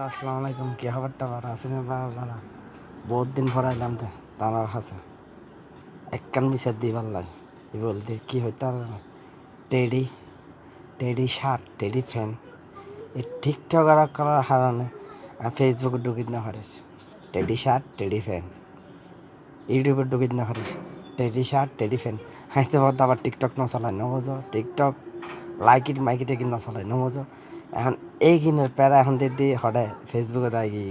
আসসালামু আলাইকুম, কি খবরটা ভালো আছেন? ভালো, বহুত দিন পর আইলাম তো তার কাছে একখান বিচার দিই পারলাই বলতে কি হইতে আর teddy teddy shirt teddy fan এই টিকটক আর করার হারানে ফেসবুকে ঢুকিত না পারিস টেডি শার্ট টেডি ফ্যান, ইউটিউবে ঢুকিত না পারিস teddy shirt teddy fan. Hi তো আবার টিকটক নচলাই নবুঝো, টিকটক লাইকিট মাইকিটে কি নচলাই নবুঝো। এখন এই কিনের প্যারা এখন দিদি হঠাৎ ফেসবুকে দেয় কি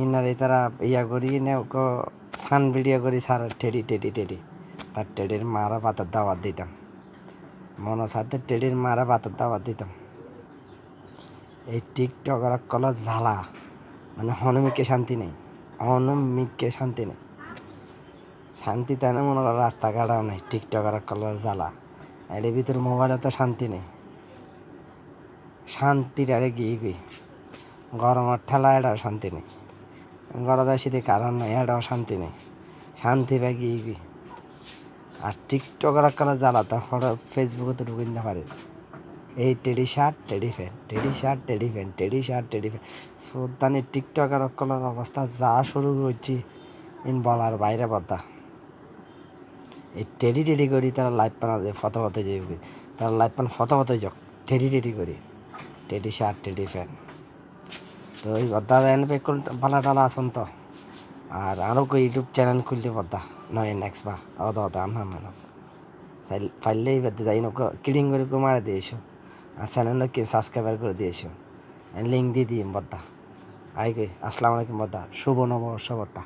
ইনার এই তারা ইয়া করি নে ফান ভিডিও করি সার টেডি টেডি টেডি তার টেডির মারা পাতার দাওয়াত দিতাম, মনে সাথে টেডির মারা পাতার দাওয়াত দিতাম। এই টিকটক আর কলা জ্বালা মানে হনুমিককে শান্তি নেই, হনুমিককে শান্তি নেই, শান্তি তাই না মনে করো রাস্তাঘাটও নেই। টিকটক আর কলা জ্বালা এর ভিতরে মোবাইলে তো শান্তি নেই, শান্তির আরে গিয়ে গরমের ঠেলা এটাও শান্তি নেই, গরদা শীতে কারণ নাই এটাও শান্তি নেই, শান্তি পাই গিয়ে আর টিকটকের কালা জ্বালাতে হঠাৎ ফেসবুকে তো ঢুকিয়ে না পারে এই teddy shirt teddy fan teddy shirt teddy fan teddy shirt teddy fan. সুলতানি টিকটকের কলার অবস্থা যা শুরু করছি ইন বলার বাইরে পদ্মা। এই টেডি টেডি করি তারা লাইভ পানা যে ফটো ফটো যে তারা লাইভ পান ফটো ফটোই যাক টেডি টেডি করি টেডি শার্ট টেডি ফ্যান। তো এই পদ্মা এনপে ভালো টালা আসুন তো আর আরও কই ইউটিউব চ্যানেল খুলতে পদ্মা নয় নেক্সট বা অত অত আনা মেন ফাইলেই বেঁধে যাই নোক ক্লিং করে মারে দিয়েছো আর চ্যানেলকে সাবস্ক্রাইবার করে দিয়েছো, লিঙ্ক দিয়ে দিই বদ্দা। আই গে আসসালামু আলাইকুম বদ্দা, শুভ নববর্ষ বদ্দা।